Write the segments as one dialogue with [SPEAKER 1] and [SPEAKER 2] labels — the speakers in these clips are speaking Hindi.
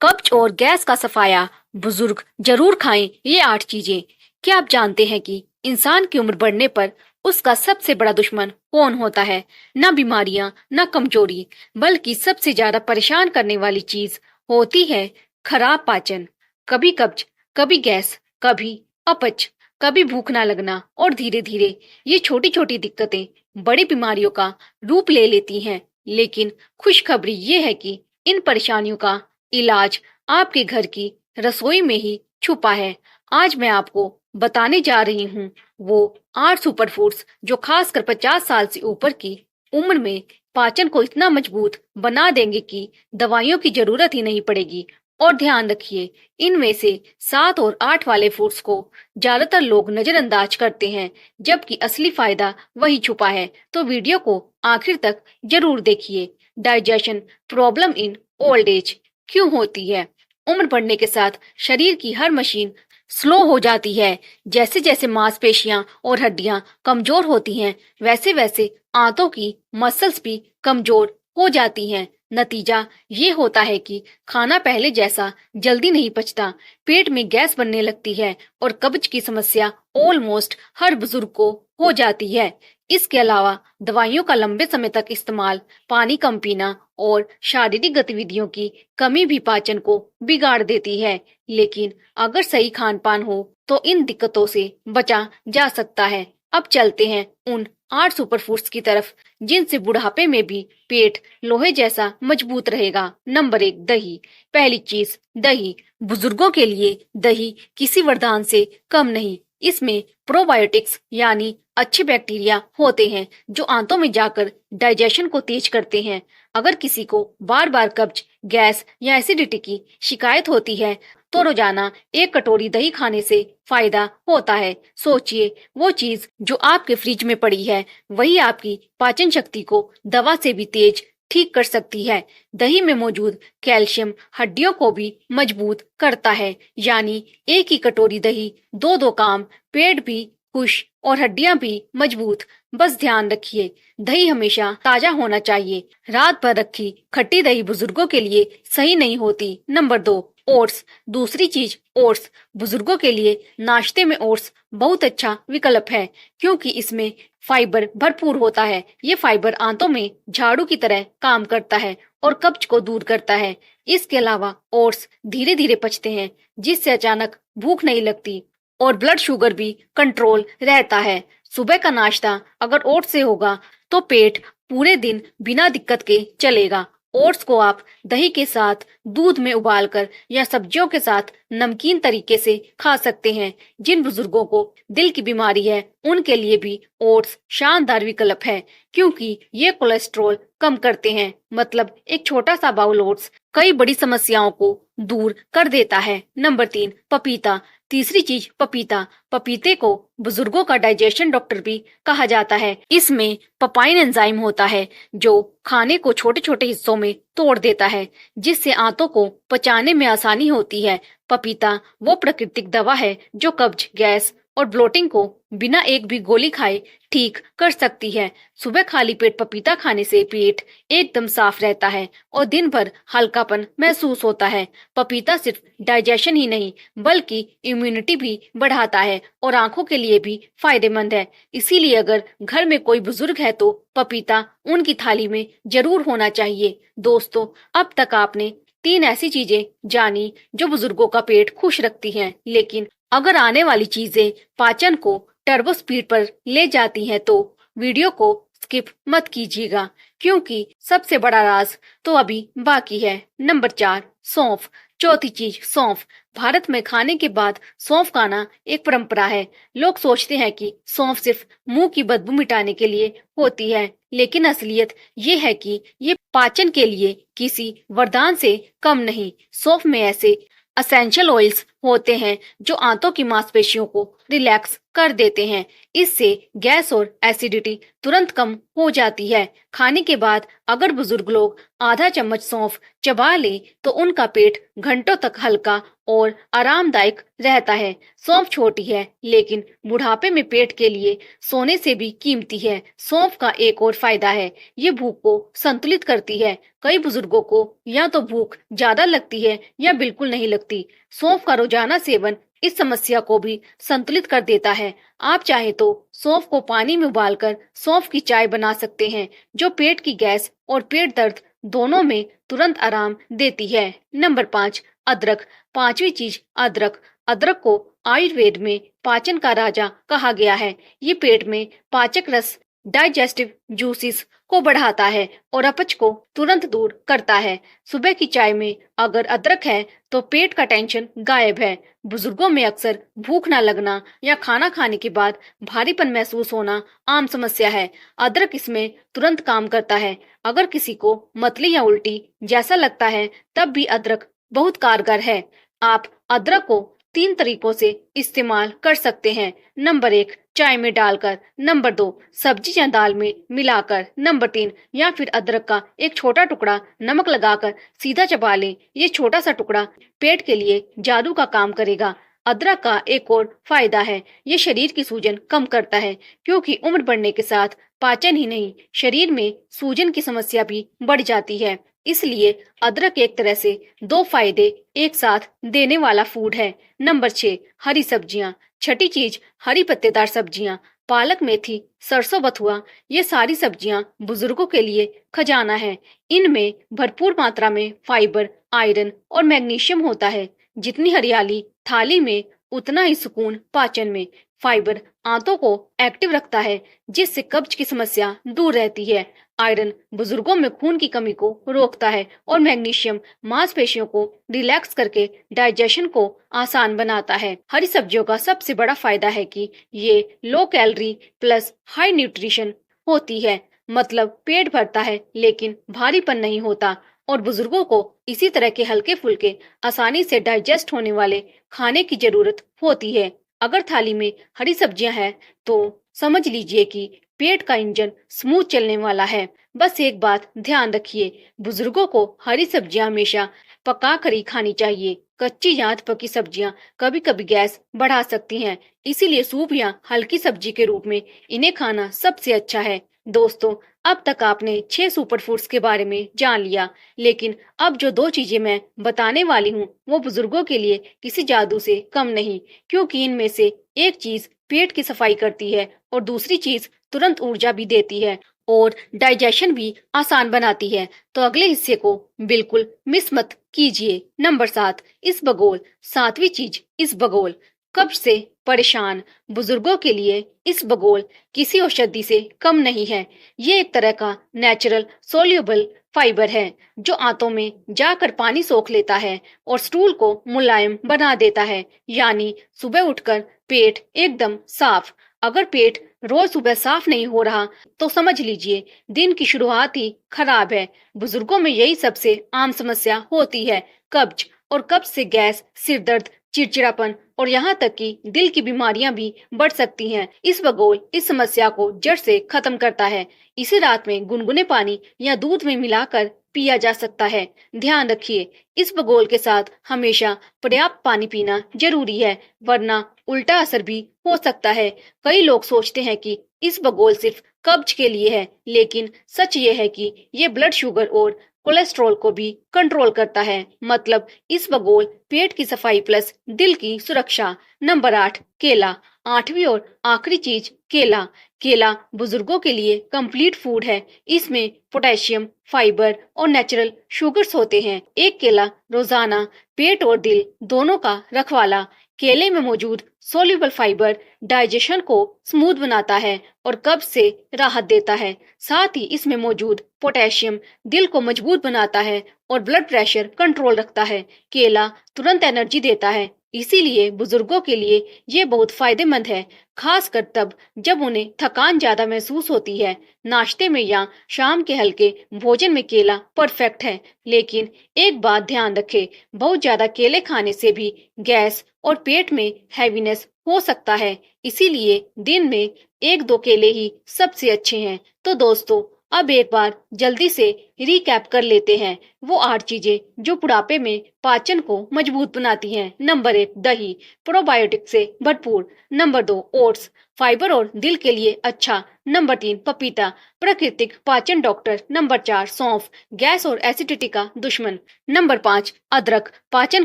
[SPEAKER 1] कब्ज और गैस का सफाया बुजुर्ग जरूर खाएं ये 8 चीजें। क्या आप जानते हैं कि इंसान की उम्र बढ़ने पर उसका सबसे बड़ा दुश्मन कौन होता है? न बीमारियां, न कमजोरी, बल्कि सबसे ज्यादा परेशान करने वाली चीज होती है खराब पाचन। कभी कब्ज, कभी गैस, कभी अपच, कभी भूख ना लगना और धीरे धीरे ये छोटी छोटी दिक्कतें बड़ी बीमारियों का रूप ले लेती हैं। लेकिन खुशखबरी ये है कि इन परेशानियों का इलाज आपके घर की रसोई में ही छुपा है। आज मैं आपको बताने जा रही हूँ वो 8 सुपर फूड्स जो खासकर 50 साल से ऊपर की उम्र में पाचन को इतना मजबूत बना देंगे कि दवाइयों की जरूरत ही नहीं पड़ेगी। और ध्यान रखिए, इनमें से 7 और 8 वाले फूड्स को ज्यादातर लोग नजरअंदाज करते हैं, जबकि असली फायदा वही छुपा है। तो वीडियो को आखिर तक जरूर देखिए। Digestion problem in old age क्यों होती है? उम्र बढ़ने के साथ शरीर की हर मशीन स्लो हो जाती है। जैसे जैसे मांसपेशियां और हड्डियां कमजोर होती हैं, वैसे वैसे आंतों की मसल्स भी कमजोर हो जाती हैं। नतीजा ये होता है कि खाना पहले जैसा जल्दी नहीं पचता, पेट में गैस बनने लगती है और कब्ज की समस्या ऑलमोस्ट हर बुजुर्ग को हो जाती है। इसके अलावा दवाइयों का लंबे समय तक इस्तेमाल, पानी कम पीना और शारीरिक गतिविधियों की कमी भी पाचन को बिगाड़ देती है। लेकिन अगर सही खान पान हो तो इन दिक्कतों से बचा जा सकता है। अब चलते हैं उन 8 सुपर फूड्स की तरफ जिनसे बुढ़ापे में भी पेट लोहे जैसा मजबूत रहेगा। नंबर 1, दही। पहली चीज, दही। बुजुर्गों के लिए दही किसी वरदान से कम नहीं। इसमें प्रोबायोटिक्स यानी अच्छे बैक्टीरिया होते हैं जो आंतों में जाकर डाइजेशन को तेज करते हैं। अगर किसी को बार बार कब्ज, गैस या एसिडिटी की शिकायत होती है तो रोजाना 1 कटोरी दही खाने से फायदा होता है। सोचिए, वो चीज जो आपके फ्रिज में पड़ी है वही आपकी पाचन शक्ति को दवा से भी तेज ठीक कर सकती है। दही में मौजूद कैल्शियम हड्डियों को भी मजबूत करता है, यानी 1 ही कटोरी दही 2 काम, पेट भी खुश और हड्डियां भी मजबूत। बस ध्यान रखिए, दही हमेशा ताजा होना चाहिए। रात भर रखी खट्टी दही बुजुर्गों के लिए सही नहीं होती। Number 2, oats. दूसरी चीज, ओट्स। बुजुर्गों के लिए नाश्ते में ओट्स बहुत अच्छा विकल्प है क्योंकि इसमें फाइबर भरपूर होता है। ये फाइबर आंतों में झाड़ू की तरह काम करता है और कब्ज को दूर करता है। इसके अलावा ओट्स धीरे धीरे पचते हैं, जिससे अचानक भूख नहीं लगती और ब्लड शुगर भी कंट्रोल रहता है। सुबह का नाश्ता अगर ओट्स से होगा तो पेट पूरे दिन बिना दिक्कत के चलेगा। ओट्स को आप दही के साथ, दूध में उबालकर या सब्जियों के साथ नमकीन तरीके से खा सकते हैं। जिन बुजुर्गों को दिल की बीमारी है उनके लिए भी ओट्स शानदार विकल्प है क्योंकि ये कोलेस्ट्रॉल कम करते हैं। मतलब एक छोटा सा बाउल ओट्स कई बड़ी समस्याओं को दूर कर देता है। नंबर 3, पपीता। तीसरी चीज, पपीता। पपीते को बुजुर्गों का डाइजेशन डॉक्टर भी कहा जाता है। इसमें पपाइन एंजाइम होता है जो खाने को छोटे छोटे हिस्सों में तोड़ देता है, जिससे आंतों को पचाने में आसानी होती है। पपीता वो प्राकृतिक दवा है जो कब्ज, गैस और ब्लोटिंग को बिना एक भी गोली खाए ठीक कर सकती है। सुबह खाली पेट पपीता खाने से पेट एकदम साफ रहता है और दिन भर हल्कापन महसूस होता है। पपीता सिर्फ डाइजेशन ही नहीं बल्कि इम्यूनिटी भी बढ़ाता है और आंखों के लिए भी फायदेमंद है। इसीलिए अगर घर में कोई बुजुर्ग है तो पपीता उनकी थाली में जरूर होना चाहिए। दोस्तों, अब तक आपने 3 ऐसी चीजें जानी जो बुजुर्गों का पेट खुश रखती हैं। लेकिन अगर आने वाली चीजें पाचन को टर्बो स्पीड पर ले जाती हैं तो वीडियो को स्किप मत कीजिएगा क्योंकि सबसे बड़ा राज तो अभी बाकी है। नंबर 4, सौंफ। चौथी चीज, सौंफ। भारत में खाने के बाद सौंफ खाना एक परंपरा है। लोग सोचते हैं कि सौंफ सिर्फ मुंह की बदबू मिटाने के लिए होती है, लेकिन असलियत ये है कि ये पाचन के लिए किसी वरदान से कम नहीं। सौंफ में ऐसे एसेंशियल ऑयल्स होते हैं जो आंतों की मांसपेशियों को रिलैक्स कर देते हैं। इससे गैस और एसिडिटी तुरंत कम हो जाती है। खाने के बाद अगर बुजुर्ग लोग आधा चम्मच सौंफ चबा लें तो उनका पेट घंटों तक हल्का और आरामदायक रहता है। सौंफ छोटी है लेकिन बुढ़ापे में पेट के लिए सोने से भी कीमती है। सौंफ का एक और फायदा है, ये भूख को संतुलित करती है। कई बुजुर्गों को या तो भूख ज्यादा लगती है या बिल्कुल नहीं लगती। सौंफ का रोजाना सेवन इस समस्या को भी संतुलित कर देता है। आप चाहे तो सौंफ को पानी में उबालकर सौंफ की चाय बना सकते हैं, जो पेट की गैस और पेट दर्द दोनों में तुरंत आराम देती है। नंबर 5, अदरक। पांचवी चीज अदरक। अदरक को आयुर्वेद में पाचन का राजा कहा गया है। ये पेट में पाचक रस डाइजेस्टिव जूसिस को बढ़ाता है और अपच को तुरंत दूर करता है। सुबह की चाय में अगर अदरक है तो पेट का टेंशन गायब है। बुजुर्गों में अक्सर भूख न लगना या खाना खाने के बाद भारीपन महसूस होना आम समस्या है। अदरक इसमें तुरंत काम करता है। अगर किसी को मतली या उल्टी जैसा लगता है तब भी अदरक बहुत कारगर है। आप अदरक को 3 तरीकों से इस्तेमाल कर सकते हैं। नंबर 1, चाय में डालकर। नंबर 2, सब्जी या दाल में मिलाकर। नंबर 3, या फिर अदरक का एक छोटा टुकड़ा नमक लगाकर सीधा चबा लें। ये छोटा सा टुकड़ा पेट के लिए जादू का काम करेगा। अदरक का एक और फायदा है, ये शरीर की सूजन कम करता है, क्योंकि उम्र बढ़ने के साथ पाचन ही नहीं, शरीर में सूजन की समस्या भी बढ़ जाती है। इसलिए अदरक एक तरह से 2 फायदे एक साथ देने वाला फूड है। नंबर 6, हरी सब्जियां। छठी चीज, हरी पत्तेदार सब्जियां। पालक, मेथी, सरसों, बथुआ, ये सारी सब्जियां बुजुर्गों के लिए खजाना है। इनमें भरपूर मात्रा में फाइबर, आयरन और मैग्नीशियम होता है। जितनी हरियाली थाली में उतना ही सुकून पाचन में। फाइबर आंतों को एक्टिव रखता है, जिससे कब्ज की समस्या दूर रहती है। आयरन बुजुर्गों में खून की कमी को रोकता है और मैग्नीशियम मांसपेशियों को रिलैक्स करके डाइजेशन को आसान बनाता है। हरी सब्जियों का सबसे बड़ा फायदा है कि ये low calorie plus high nutrition होती है। मतलब पेट भरता है लेकिन भारीपन नहीं होता। और बुजुर्गों को इसी तरह के हल्के फुल्के आसानी से डाइजेस्ट होने वाले खाने की जरूरत होती है। अगर थाली में हरी सब्जियां हैं तो समझ लीजिए कि पेट का इंजन स्मूथ चलने वाला है। बस एक बात ध्यान रखिए, बुजुर्गों को हरी सब्जियां हमेशा पका कर ही खानी चाहिए। कच्ची या पकी सब्जियां कभी कभी गैस बढ़ा सकती हैं, इसीलिए सूप या हल्की सब्जी के रूप में इन्हें खाना सबसे अच्छा है। दोस्तों, अब तक आपने 6 सुपर फूड्स के बारे में जान लिया, लेकिन अब जो 2 चीजें मैं बताने वाली हूँ वो बुजुर्गों के लिए किसी जादू से कम नहीं, क्योंकि इनमें से एक चीज पेट की सफाई करती है और दूसरी चीज तुरंत ऊर्जा भी देती है और डाइजेशन भी आसान बनाती है। तो अगले हिस्से को बिल्कुल मिस मत कीजिए। नंबर 7, इसबगोल। 7वीं चीज इसबगोल। कब्ज से परेशान बुजुर्गों के लिए इसबगोल किसी औषधि से कम नहीं है। ये एक तरह का नेचुरल सोल्यूबल फाइबर है जो आंतों में जाकर पानी सोख लेता है और स्टूल को मुलायम बना देता है। यानी सुबह उठकर पेट एकदम साफ। अगर पेट रोज सुबह साफ नहीं हो रहा तो समझ लीजिए दिन की शुरुआत ही खराब है। बुजुर्गों में यही सबसे आम समस्या होती है, कब्ज। और कब्ज से गैस, सिर दर्द, चिड़चिड़ापन और यहाँ तक कि दिल की बीमारियां भी बढ़ सकती हैं। इसबगोल इस समस्या को जड़ से खत्म करता है। इसे रात में गुनगुने पानी या दूध में मिलाकर पिया जा सकता है। ध्यान रखिए, इसबगोल के साथ हमेशा पर्याप्त पानी पीना जरूरी है, वरना उल्टा असर भी हो सकता है। कई लोग सोचते हैं कि इसबगोल सिर्फ कब्ज के लिए है, लेकिन सच ये है कि ये ब्लड शुगर और कोलेस्ट्रॉल को भी कंट्रोल करता है। मतलब इसबगोल पेट की सफाई प्लस दिल की सुरक्षा। नंबर 8, केला। 8वीं और आखिरी चीज केला। केला बुजुर्गों के लिए कंप्लीट फूड है। इसमें पोटेशियम, फाइबर और नेचुरल शुगर्स होते हैं। एक केला रोजाना पेट और दिल दोनों का रखवाला। केले में मौजूद सोल्यूबल फाइबर डाइजेशन को स्मूथ बनाता है और कब्ज से राहत देता है। साथ ही इसमें मौजूद पोटेशियम दिल को मजबूत बनाता है और ब्लड प्रेशर कंट्रोल रखता है। केला तुरंत एनर्जी देता है, इसीलिए बुजुर्गों के लिए ये बहुत फायदेमंद है, खासकर तब जब उन्हें थकान ज्यादा महसूस होती है। नाश्ते में या शाम के हल्के भोजन में केला परफेक्ट है, लेकिन एक बात ध्यान रखें, बहुत ज्यादा केले खाने से भी गैस और पेट में हैवीनेस हो सकता है। इसीलिए दिन में 1-2 केले ही सबसे अच्छे हैं। तो दोस्तों, अब एक बार जल्दी से रिकैप कर लेते हैं वो 8 चीजें जो बुढ़ापे में पाचन को मजबूत बनाती हैं। नंबर 1, दही, प्रोबायोटिक से भरपूर। नंबर 2, ओट्स, फाइबर और दिल के लिए अच्छा। नंबर 3, पपीता, प्राकृतिक पाचन डॉक्टर। नंबर 4, सौंफ, गैस और एसिडिटी का दुश्मन। नंबर 5, अदरक, पाचन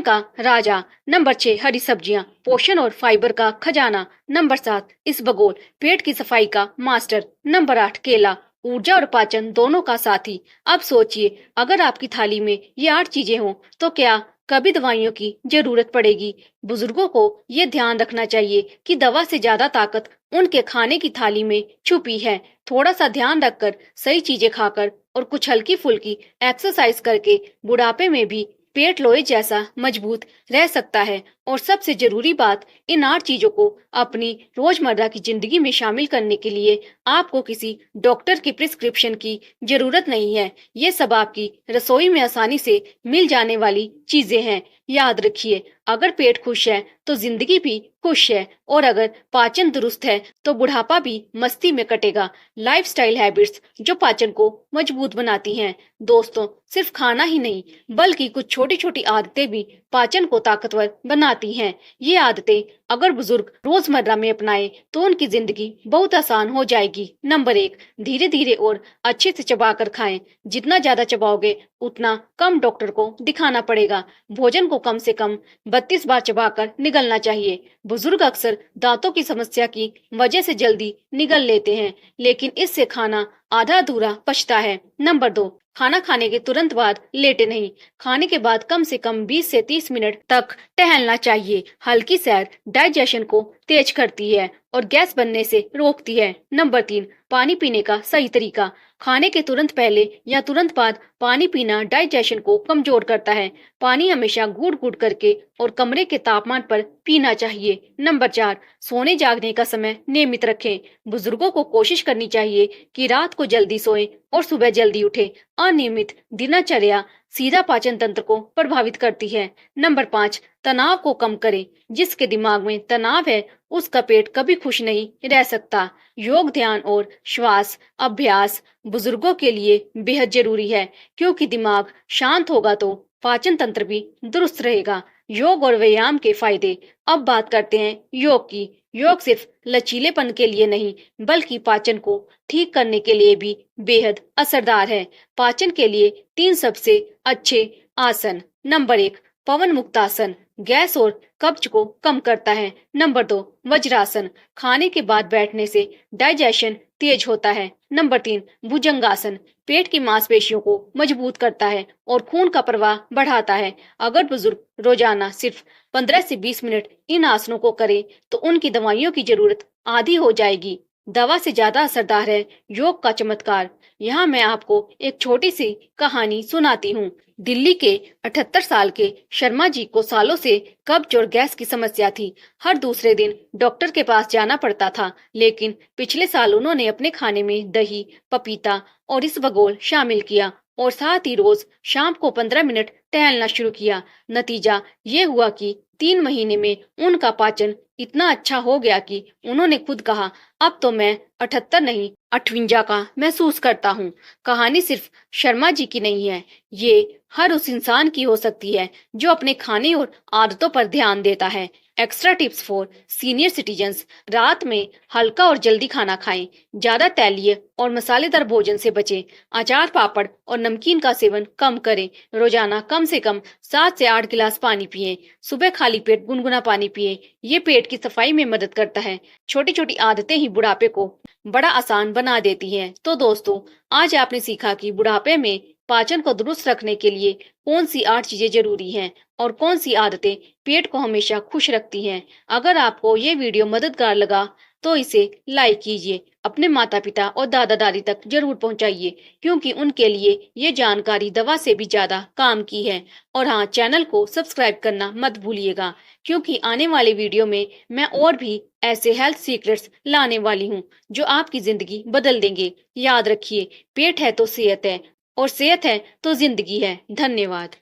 [SPEAKER 1] का राजा। नंबर 6, हरी सब्जियां, पोषण और फाइबर का खजाना। नंबर 7, इसबगोल, पेट की सफाई का मास्टर। नंबर 8, केला, ऊर्जा और पाचन दोनों का साथी। अब सोचिए, अगर आपकी थाली में ये 8 चीजें हों तो क्या कभी दवाइयों की जरूरत पड़ेगी? बुजुर्गों को ये ध्यान रखना चाहिए कि दवा से ज्यादा ताकत उनके खाने की थाली में छुपी है। थोड़ा सा ध्यान रखकर, सही चीजें खाकर और कुछ हल्की फुल्की एक्सरसाइज करके बुढ़ापे में भी पेट लोहे जैसा मजबूत रह सकता है। और सबसे जरूरी बात, इन 8 चीजों को अपनी रोजमर्रा की जिंदगी में शामिल करने के लिए आपको किसी डॉक्टर की प्रिस्क्रिप्शन की जरूरत नहीं है। ये सब आपकी रसोई में आसानी से मिल जाने वाली चीजें हैं। याद रखिए, अगर पेट खुश है तो जिंदगी भी खुश है, और अगर पाचन दुरुस्त है तो बुढ़ापा भी मस्ती में कटेगा। लाइफस्टाइल हैबिट्स जो पाचन को मजबूत बनाती हैं। दोस्तों, सिर्फ खाना ही नहीं, बल्कि कुछ छोटी छोटी आदतें भी पाचन को ताकतवर बनाती हैं। ये आदतें अगर बुजुर्ग रोजमर्रा में अपनाए तो उनकी जिंदगी बहुत आसान हो जाएगी। नंबर 1, धीरे धीरे और अच्छे से चबाकर खाएं। जितना ज्यादा चबाओगे उतना कम डॉक्टर को दिखाना पड़ेगा। भोजन को कम से कम 32 बार चबाकर निगलना चाहिए। बुजुर्ग अक्सर दांतों की समस्या की वजह से जल्दी निगल लेते हैं, लेकिन इससे खाना आधा अधूरा पचता है। नंबर 2, खाना खाने के तुरंत बाद लेटे नहीं। खाने के बाद कम से कम 20 से 30 मिनट तक टहलना चाहिए। हल्की सैर डाइजेशन को तेज करती है और गैस बनने से रोकती है। नंबर 3, पानी पीने का सही तरीका। खाने के तुरंत पहले या तुरंत बाद पानी पीना डाइजेशन को कमजोर करता है। पानी हमेशा घूट-घूट करके और कमरे के तापमान पर पीना चाहिए। नंबर 4, सोने जागने का समय नियमित रखें। बुजुर्गों को कोशिश करनी चाहिए कि रात को जल्दी सोएं और सुबह जल्दी उठें। अनियमित दिनचर्या सीधा पाचन तंत्र को प्रभावित करती है। नंबर 5, तनाव को कम करें। जिसके दिमाग में तनाव है उसका पेट कभी खुश नहीं रह सकता। योग, ध्यान और श्वास अभ्यास बुजुर्गों के लिए बेहद जरूरी है, क्योंकि दिमाग शांत होगा तो पाचन तंत्र भी दुरुस्त रहेगा। योग और व्यायाम के फायदे। अब बात करते हैं योग की। योग सिर्फ लचीलेपन के लिए नहीं, बल्कि पाचन को ठीक करने के लिए भी बेहद असरदार है। पाचन के लिए 3 सबसे अच्छे आसन। नंबर 1, पवन मुक्तासन, गैस और कब्ज को कम करता है। नंबर 2, वज्रासन, खाने के बाद बैठने से डाइजेशन तेज होता है। नंबर 3, भुजंगासन, पेट की मांसपेशियों को मजबूत करता है और खून का प्रवाह बढ़ाता है। अगर बुजुर्ग रोजाना सिर्फ 15 से 20 मिनट इन आसनों को करें तो उनकी दवाइयों की जरूरत आधी हो जाएगी। दवा से ज्यादा असरदार है योग का चमत्कार। यहाँ मैं आपको एक छोटी सी कहानी सुनाती हूँ। दिल्ली के 78 साल के शर्मा जी को सालों से कब्ज और गैस की समस्या थी। हर दूसरे दिन डॉक्टर के पास जाना पड़ता था, लेकिन पिछले साल उन्होंने अपने खाने में दही, पपीता और इसबगोल शामिल किया और साथ ही रोज शाम को 15 मिनट टहलना शुरू किया। नतीजा ये हुआ कि 3 महीने में उनका पाचन इतना अच्छा हो गया कि उन्होंने खुद कहा, अब तो मैं 78 नहीं 58 का महसूस करता हूँ। कहानी सिर्फ शर्मा जी की नहीं है, ये हर उस इंसान की हो सकती है जो अपने खाने और आदतों पर ध्यान देता है। Extra tips for senior citizens. रात में हल्का और जल्दी खाना खाएं। ज्यादा तैलीय और मसालेदार भोजन से बचें। अचार, पापड़ और नमकीन का सेवन कम करें। रोजाना कम से कम 7 से 8 गिलास पानी पिएं। सुबह खाली पेट गुनगुना पानी पिएं। ये पेट की सफाई में मदद करता है। छोटी छोटी आदतें ही बुढ़ापे को बड़ा आसान बना देती हैं। तो दोस्तों, आज आपने सीखा कि बुढ़ापे में पाचन को दुरुस्त रखने के लिए कौन सी 8 चीजें जरूरी हैं और कौन सी आदतें पेट को हमेशा खुश रखती हैं। अगर आपको ये वीडियो मददगार लगा तो इसे लाइक कीजिए, अपने माता पिता और दादा दादी तक जरूर पहुंचाइए, क्योंकि उनके लिए ये जानकारी दवा से भी ज्यादा काम की है। और हाँ, चैनल को सब्सक्राइब करना मत भूलिएगा, क्योंकि आने वाले वीडियो में मैं और भी ऐसे हेल्थ सीक्रेट्स लाने वाली हूँ जो आपकी जिंदगी बदल देंगे। याद रखिए, पेट है तो सेहत है, और सेहत है तो जिंदगी है। धन्यवाद।